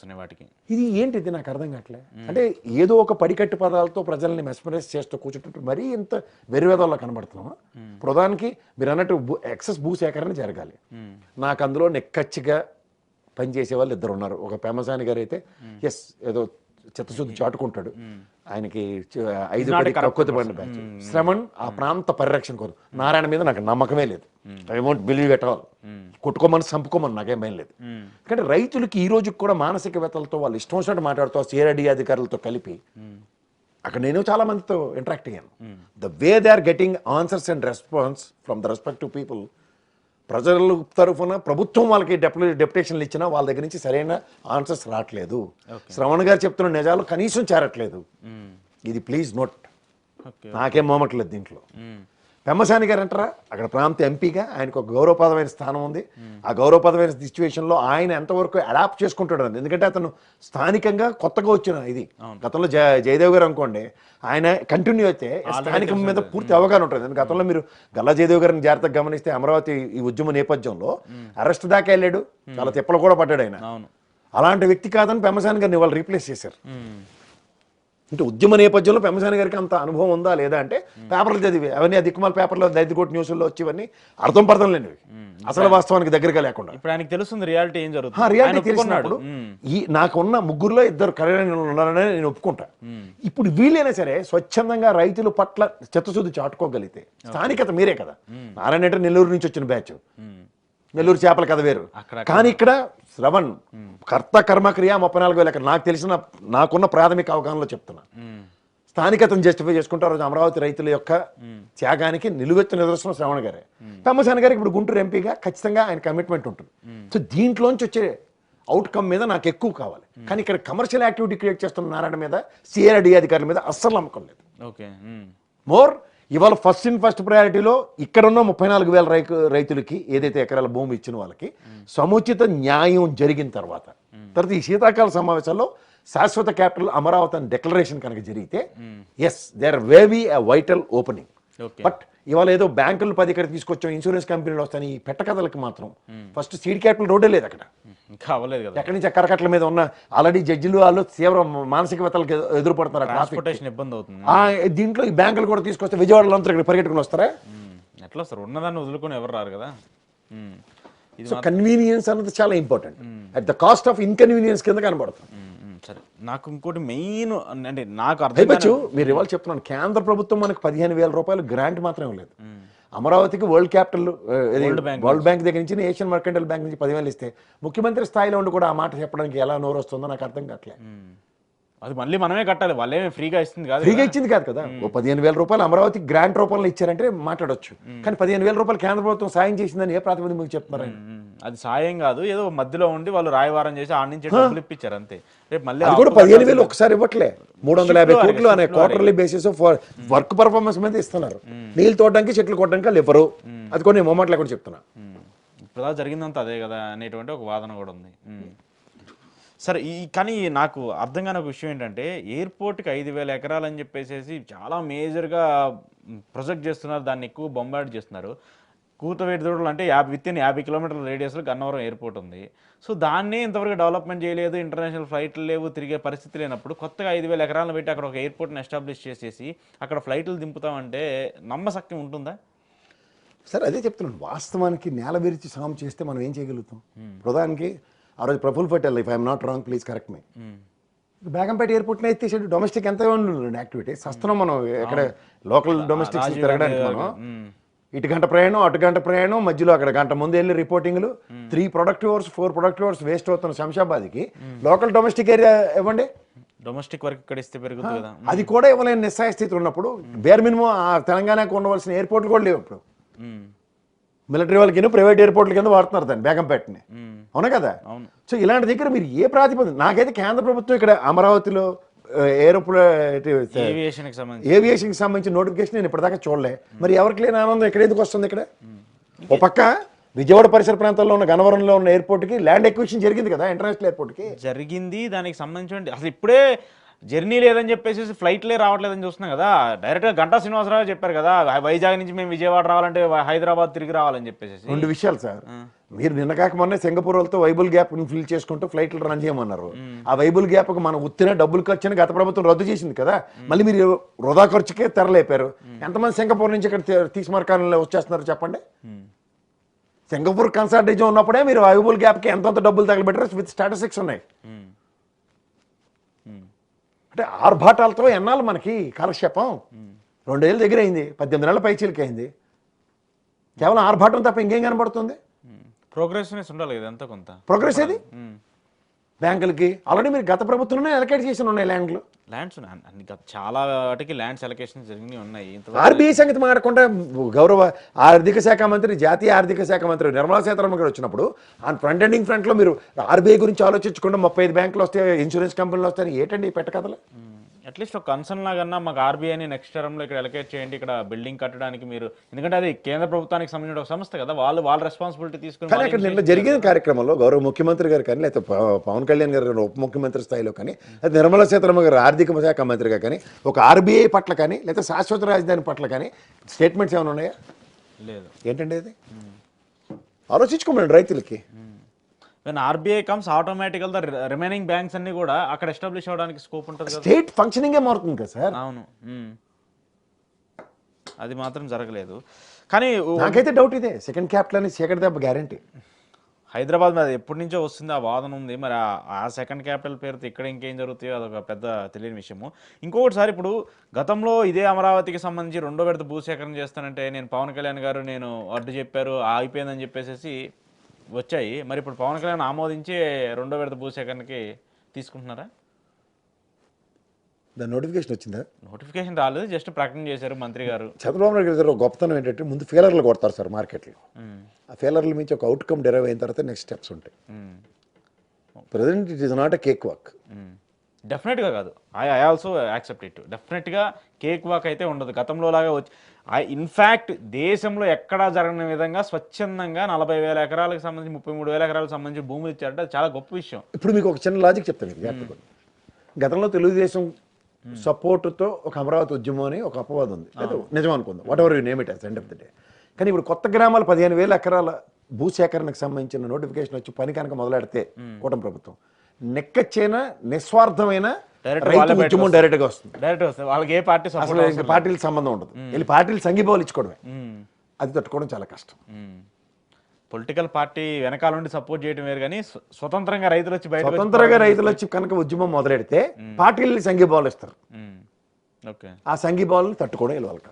వస్తున్నాయి వాటికి. ఇది ఏంటిది నాకు అర్థం కావట్లే. అంటే ఏదో ఒక పడికట్టు పదాలతో ప్రజల్ని మెస్మరైజ్ చేస్తూ కూర్చుంటుంటే మరీ ఇంత వెర్రివేదాల్లో కనబడుతున్నామా? ప్రధానికి మీరు అన్నట్టు ఎక్సెస్ భూ సేకరణ జరగాలి. నాకు అందులో నెక్కచ్చిగా పనిచేసే వాళ్ళు ఇద్దరు ఉన్నారు. ఒక పెమసాని గారు అయితే ఎస్ ఏదో చిత్తశుద్ధి చాటుకుంటాడు, ఆయనకి 5 తక్కువ పడిన బ్యాచ్. శ్రవణ్ ఆ ప్రాంత పరిరక్షణ కోరు. నారాయణ మీద నాకు నమ్మకమే లేదు. I want believe at all. కొట్టుకోమని చంపుకోమని నాకేం భయం లేదు. కానీ రైతులకి ఈ రోజుకి కూడా మానసికవేత్తలతో వాళ్ళు ఇష్టం వచ్చినట్టు మాట్లాడుతూ సిఆర్డి అధికారులతో కలిపి అక్కడ నేను చాలా మందితో ఇంటరాక్ట్ అయ్యాను. The way they are getting answers and response from the respective people, ప్రజల తరఫున ప్రభుత్వం వాళ్ళకి డెప్యుటేషన్లు ఇచ్చినా వాళ్ళ దగ్గర నుంచి సరైన ఆన్సర్స్ రావట్లేదు. శ్రవణ్ గారు చెప్తున్న నిజాలు కనీసం చేరట్లేదు. ఇది ప్లీజ్ నోట్. నాకేం మోమట్లేదు దీంట్లో. పెమ్మసాని గారు అంటారా, అక్కడ ప్రాంత ఎంపీగా ఆయనకు ఒక గౌరవప్రదమైన స్థానం ఉంది. ఆ గౌరవప్రదమైన సిచ్యువేషన్లో ఆయన ఎంతవరకు అడాప్ట్ చేసుకుంటాడు అని. ఎందుకంటే అతను స్థానికంగా కొత్తగా వచ్చిన ఇది. గతంలో జయదేవ్ గారు అనుకోండి, ఆయన కంటిన్యూ అయితే స్థానికం మీద పూర్తి అవగాహన ఉంటుంది. గతంలో మీరు గల్లా జయదేవ్ గారిని జాగ్రత్తగా గమనిస్తే అమరావతి ఈ ఉద్యమ నేపథ్యంలో అరెస్ట్ దాకా వెళ్ళాడు, చాలా తిప్పలు కూడా పడ్డాడు ఆయన. అలాంటి వ్యక్తి కాదని పెమ్మసాని గారిని వాళ్ళు రీప్లేస్ చేశారు. అంటే ఉద్యమ నేపథ్యంలో పెమ్మసాని గారికి అంత అనుభవం ఉందా లేదా అంటే పేపర్లు చదివి అవన్నీ దిక్కుమాల పేపర్లో దైదికోటి న్యూస్లో వచ్చేవన్నీ అర్థం పర్థం లేనివి, అసలు వాస్తవానికి దగ్గరగా లేకుండా. ఇప్పుడు ఆయనకి తెలుస్తుంది రియాలిటీ ఏం జరుగుతుంది. రియాలిటీ తెలిసినప్పుడు నాకున్న ముగ్గురులో ఇద్దరు కరెక్ట్ ఉన్నారని నేను ఒప్పుకుంటా. ఇప్పుడు వీళ్ళైనా సరే స్వచ్ఛందంగా రైతుల పట్ల చిత్తశుద్ధి చాటుకోగలిగితే, స్థానికత మీరే కదా, నారాయణ అంటే నెల్లూరు నుంచి వచ్చిన బ్యాచ్, నెల్లూరు చేపల కథ వేరు. కానీ ఇక్కడ శ్రవణ్ కర్త కర్మక్రియ 34,000 ఎకరాలు. నాకు తెలిసిన నాకున్న ప్రాథమిక అవగాహనలో చెప్తున్నా, స్థానికతను జస్టిఫై చేసుకుంటారు. రోజు అమరావతి రైతుల యొక్క త్యాగానికి నిలువెత్తు నిదర్శనం శ్రవణ్ గారే. పెమ్మసాని గారికి ఇప్పుడు గుంటూరు ఎంపీగా ఖచ్చితంగా ఆయన కమిట్మెంట్ ఉంటుంది. సో దీంట్లోంచి వచ్చే అవుట్కమ్ మీద నాకు ఎక్కువ కావాలి. కానీ ఇక్కడ కమర్షియల్ యాక్టివిటీ క్రియేట్ చేస్తున్న నారాయణ మీద, సిఆర్డి అధికారుల మీద అస్సలు నమ్మకం లేదు. మోర్ ఇవాళ ఫస్ట్ ప్రయారిటీలో ఇక్కడున్న 34,000 రైతులకి ఏదైతే ఎకరాల భూమి ఇచ్చిన వాళ్ళకి సముచిత న్యాయం జరిగిన తర్వాత ఈ శీతాకాల సమావేశాల్లో శాశ్వత క్యాపిటల్ అమరావతి అని డిక్లరేషన్ కనుక జరిగితే as there way be a vital opening. But ఇవాళ ఏదో బ్యాంకులు 10 ఇక్కడ తీసుకొచ్చాం, ఇన్సూరెన్స్ కంపెనీలు వస్తాయి, ఈ పెట్టకథలకి మాత్రం ఫస్ట్ సీడ్ క్యాపిటల్ రోడ్డే లేదు అక్కడ. ఎక్కడి నుంచి కరకట్ల మీద ఉన్న ఆల్రెడీ జడ్జిలు వాళ్ళు తీవ్ర మానసికవేత్తలకు ఎదురుపడుతున్నారు. ఇబ్బంది అవుతుంది. దీంట్లో ఈ బ్యాంకులు కూడా తీసుకొస్తే విజయవాడలో అంతా ఇక్కడ పరిగెట్టుకుని వస్తారా? ఎట్లా వస్తారు? ఉన్నదాన్ని వదులుకొని ఎవరు రారు కదా. సో కన్వీనియన్స్ అన్నది చాలా important. At the cost of inconvenience కింద కనబడుతుంది. సరే, నాకు ఇంకోటి మెయిన్ అంటే నాకు అర్థం, మీరు ఇవాళ చెప్తున్నాను, కేంద్ర ప్రభుత్వం మనకు 15,000 రూపాయలు గ్రాంట్ మాత్రమే లేదు. అమరావతికి వరల్డ్ క్యాపిటల్ వరల్డ్ బ్యాంక్ దగ్గర నుంచి, ఏషియన్ మర్కెంటైల్ బ్యాంక్ నుంచి 10,000 ఇస్తే ముఖ్యమంత్రి స్థాయిలో ఉండి కూడా ఆ మాట చెప్పడానికి ఎలా నోరు వస్తుందో నాకు అర్థం కావట్లేదు. అది మళ్ళీ మనమే కట్టాలి, వాళ్ళేమే ఫ్రీగా ఇస్తుంది కాదు. ఫ్రీగా ఇచ్చింది కాదు కదా. 15,000 రూపాయలు అమరావతి గ్రాంట్ రూపంలో ఇచ్చారంటే మాట్లాడొచ్చు. కానీ 15,000 రూపాయలు కేంద్ర ప్రభుత్వం సాయం చేసిందని ఏ ప్రాతిపదిక మీకు చెప్తున్నారు? అది సాయం కాదు, ఏదో మధ్యలో ఉండి వాళ్ళు రాయవారం చేసి ఆడ నుంచి డబ్బులు ఇప్పించారు అంతే. రేపు మళ్ళీ అది కూడా 15,000 ఒకసారి ఇవ్వట్లే, 350 కోట్లు అనే క్వార్టర్లీ బేసిస్ వర్క్ పర్ఫార్మెన్స్ మీద ఇస్తున్నారు. నీళ్ళు తోడడానికి చెట్లు కొట్టడానికి ఇవ్వరు. అది కొన్ని మొమెంట్ లేకుండా చెప్తున్నా. ఇప్పుడు జరిగిందంతా అదే కదా అనేటువంటి ఒక వాదన కూడా ఉంది. సరే, కానీ నాకు అర్థం కాని ఒక విషయం ఏంటంటే, ఎయిర్పోర్ట్కి 5,000 ఎకరాలు అని చెప్పేసి చాలా మేజర్గా ప్రొజెక్ట్ చేస్తున్నారు, దాన్ని ఎక్కువ బొంబార్డ్ చేస్తున్నారు. కూతవేటి దూడలు అంటే 50 కిలోమీటర్ల రేడియస్లో గన్నవరం ఎయిర్పోర్ట్ ఉంది. సో దాన్ని ఇంతవరకు డెవలప్మెంట్ చేయలేదు, ఇంటర్నేషనల్ ఫ్లైట్లు లేవు, తిరిగే పరిస్థితి లేనప్పుడు కొత్తగా 5,000 ఎకరాలను పెట్టి అక్కడ ఒక ఎయిర్పోర్ట్ని ఎస్టాబ్లిష్ చేసేసి అక్కడ ఫ్లైట్లు దింపుతామంటే నమ్మశక్యం ఉంటుందా? సరే, అదే చెప్తున్నాను. వాస్తవానికి నేల విరిచి సాము చేస్తే మనం ఏం చేయగలుగుతాం? ప్రధానికి ఆ రోజు Praful Patel, if I'm not wrong please correct me, Begumpet ఎయిర్పోర్ట్ని ఎత్తేసాడు. డొమెస్టిక్ ఎంత ఉండండి యాక్టివిటీస్ వస్తున్నాం మనం, ఎక్కడ లోకల్ డొమెస్టిక్స్ తిరగడానికి మనం ఇటు గంట ప్రయాణం అటు గంట ప్రయాణం, మధ్యలో అక్కడ గంట ముందు వెళ్ళి రిపోర్టింగ్లు, 3 productive hours 4 productive hours waste అవుతున్న శంషాబాద్కి లోకల్ డొమెస్టిక్ ఏరియా ఇవ్వండి. డొమెస్టిక్ వర్క్ ఇక్కడ ఇస్తే పెరుగుతుంది కదా. అది కూడా ఇవ్వలేని నిస్సాయ స్థితిలో ఉన్నప్పుడు బేర్ మినిమం ఆ తెలంగాణకు ఉండవలసిన ఎయిర్పోర్ట్లు కూడా లేవు. ఇప్పుడు మిలిటరీ వాళ్ళకి ప్రైవేట్ ఎయిర్పోర్ట్ల కింద వాడుతున్నారు దాన్ని, బేగంపేటని. అవునా కదా? సో ఇలాంటి దగ్గర మీరు ఏ ప్రాతిపదిక, నాకైతే కేంద్ర ప్రభుత్వం ఇక్కడ అమరావతిలో ఏవియేషన్కి సంబంధించిన నోటిఫికేషన్ నేను ఇప్పటిదాకా చూడలే. మరి ఎవరికి లేని ఆనందం ఇక్కడ ఎందుకు వస్తుంది? ఇక్కడ ఒక పక్క విజయవాడ పరిసర ప్రాంతాల్లో ఉన్న గన్నవరంలో ఉన్న ఎయిర్పోర్ట్కి ల్యాండ్ ఎక్విజిషన్ జరిగింది కదా, ఇంటర్నేషనల్ ఎయిర్పోర్ట్కి జరిగింది. దానికి సంబంధించి అసలు ఇప్పుడే జర్నీ లేదని చెప్పేసి ఫ్లైట్లే రావట్లేదని చూస్తున్నాం కదా. డైరెక్ట్గా గంటా శ్రీనివాసరావు చెప్పారు కదా, వైజాగ్ నుంచి మేము విజయవాడ రావాలంటే హైదరాబాద్ తిరిగి రావాలని చెప్పేసి. 2 విషయాలు సార్. మీరు నిన్న కాక మొన్న సింగపూర్ వాళ్ళతో వైబుల్ గ్యాప్ ఫిల్ చేసుకుంటూ ఫ్లైట్లు రన్ చేయమన్నారు. ఆ వైబుల్ గ్యాప్కి మనం ఉత్తిన డబ్బులు ఖర్చుని గత ప్రభుత్వం రద్దు చేసింది కదా, మళ్ళీ మీరు వృధా ఖర్చుకే తెరలేపారు. ఎంతమంది సింగపూర్ నుంచి ఇక్కడ తీసుమరకాలంలో వచ్చేస్తున్నారు చెప్పండి. సింగపూర్ కన్సల్టేషన్ ఉన్నప్పుడే మీరు వైబుల్ గ్యాప్కి ఎంతంత డబ్బులు తగలబెట్టారు విత్ స్టాటిస్టిక్స్ ఉన్నాయి. అంటే ఆర్భాటాలతో ఎన్నాళ్ళు మనకి కాలక్షేపం. 2 ఏళ్ళ దగ్గర అయింది, 18 నెలల పైచీలకి అయింది. కేవలం ఆర్భాటం తప్ప ఇంకేం కనబడుతుంది? ప్రోగ్రెసివ్నెస్ ఉండాలి కదా ఎంత కొంత. ప్రోగ్రెస్ ఏది? బ్యాంకులకి ఆల్రెడీ మీరు గత ప్రభుత్వంలోనే అలకేట్ చేసి ఉన్నాయి ల్యాండ్లు. ల్యాండ్స్ చాలా వాటికి ల్యాండ్స్ అలొకేషన్ జరిగినాయి ఉన్నాయి. ఆర్బీఐ సంగతి మాట్లాడకుండా గౌరవ ఆర్థిక శాఖ మంత్రి, జాతీయ ఆర్థిక శాఖ మంత్రి నిర్మలా సీతారామన్ గారు వచ్చినప్పుడు ఆ ఫ్రంట్ ఎండింగ్ ఫ్రంట్లో మీరు ఆర్బీఐ గురించి ఆలోచించకుండా 35 బ్యాంకులు వస్తాయి, ఇన్సూరెన్స్ కంపెనీలు వస్తాయి, ఏంటండి ఈ పెట్టకథలు? అట్లీస్ట్ ఒక కన్సర్న్ లాగన్నా మాకు ఆర్బీఐని నెక్స్ట్ టర్మ్లో ఇక్కడ ఎలకేట్ చేయండి, ఇక్కడ బిల్డింగ్ కట్టడానికి మీరు, ఎందుకంటే అది కేంద్ర ప్రభుత్వానికి సంబంధించిన ఒక సంస్థ కదా, వాళ్ళ రెస్పాన్సిబిలిటీ తీసుకుని. కానీ అక్కడ నిన్న జరిగిన కార్యక్రమంలో గౌరవ ముఖ్యమంత్రి గారు కానీ, లేకపోతే పవన్ కళ్యాణ్ గారు ఉప ముఖ్యమంత్రి స్థాయిలో కానీ, లేదా నిర్మలా సీతారామన్ గారు ఆర్థిక శాఖ మంత్రిగా కానీ, ఒక ఆర్బీఐ పట్ల కానీ, లేదా శాశ్వత రాజధాని పట్ల కానీ స్టేట్మెంట్స్ ఏమైనా ఉన్నాయా? లేదు. ఏంటండి అది? ఆలోచించుకోమండి రైతులకి. When RBI comes automatical the remaining banks అన్ని కూడా అక్కడ ఎస్టాబ్లిష్ అవడానికి స్కోప్ ఉంటుంది కదా. స్టేట్ ఫంక్షనింగే మారుతుంది కదా సార్. అవును, అది మాత్రం జరగలేదు. కానీ నాకైతే డౌట్ ఇదే, సెకండ్ క్యాపిటల్ అని సెకండ్ దెబ్బ గ్యారంటీ. హైదరాబాద్ మీద ఎప్పటి నుంచో వస్తుంది ఆ వాదన ఉంది, మరి ఆ సెకండ్ క్యాపిటల్ పేరుతో ఇక్కడ ఇంకేం జరుగుతాయో అదొక పెద్ద తెలియని విషయము. ఇంకొకటి సార్, ఇప్పుడు గతంలో ఇదే అమరావతికి సంబంధించి 2వ విడత భూసేకరణ చేస్తానంటే నేను పవన్ కళ్యాణ్ గారు నేను అడ్డు చెప్పారు, అయిపోయిందని చెప్పేసి వచ్చాయి. మరి ఇప్పుడు పవన్ కళ్యాణ్ ఆమోదించి 2వ విడత భూసేకరణకి తీసుకుంటున్నారా? దాని నోటిఫికేషన్ వచ్చిందా? నోటిఫికేషన్ రాలేదు, జస్ట్ ప్రకటన చేశారు మంత్రి గారు. చంద్రబాబు నాయుడు గారు గొప్పతనం ఏంటంటే ముందు ఫెయిలర్లు కొడతారు సార్ మార్కెట్లో. ఆ ఫెయిలర్ల నుంచి ఒక అవుట్కమ్ డెరైవ్ అయిన తర్వాత నెక్స్ట్ స్టెప్స్ ఉంటాయి. Present it is not a cake walk. డెఫినెట్గా కాదు, ఐ ఆల్సో యాక్సెప్ట్ ఇట్. డెఫినెట్గా కేక్ వాక్ అయితే ఉండదు గతంలో లాగా. వచ్చి ఇన్ఫ్యాక్ట్ దేశంలో ఎక్కడా జరగని విధంగా స్వచ్ఛందంగా 40,000 ఎకరాలకు సంబంధించి 33,000 ఎకరాలకు సంబంధించి భూములు ఇచ్చారంటే అది చాలా గొప్ప విషయం. ఇప్పుడు మీకు ఒక చిన్న లాజిక్ చెప్తాను. గతంలో తెలుగుదేశం సపోర్టుతో ఒక అమరావతి ఉద్యమం అని ఒక అపవాదం ఉంది, నిజం అనుకుందాం, what ever you name it as end of the day. కానీ ఇప్పుడు కొత్త గ్రామాలు 15,000 ఎకరాల భూసేకరణకు సంబంధించిన నోటిఫికేషన్ వచ్చి పని కనుక మొదలెడితే కూటమి ప్రభుత్వం నెక్కచ్చైన నిస్వార్థమైన రైతు ఉద్యమం డైరెక్ట్ గా వస్తుంది. వాళ్ళకి ఏ పార్టీ అసలు ఇంకా పార్టీలకు సంబంధం ఉండదు, వెళ్ళి పార్టీలు సంఘీభావాలు ఇచ్చుకోవడమే. అది తట్టుకోవడం చాలా కష్టం. పొలిటికల్ పార్టీ వెనకాల నుండి సపోర్ట్ చేయడం వేరు, కానీ స్వతంత్రంగా రైతులు వచ్చి కనుక ఉద్యమం మొదలెడితే పార్టీలని సంఘీభావాలు ఇస్తారు. ఆ సంఘీభావాలను తట్టుకోవడం వాళ్ళకి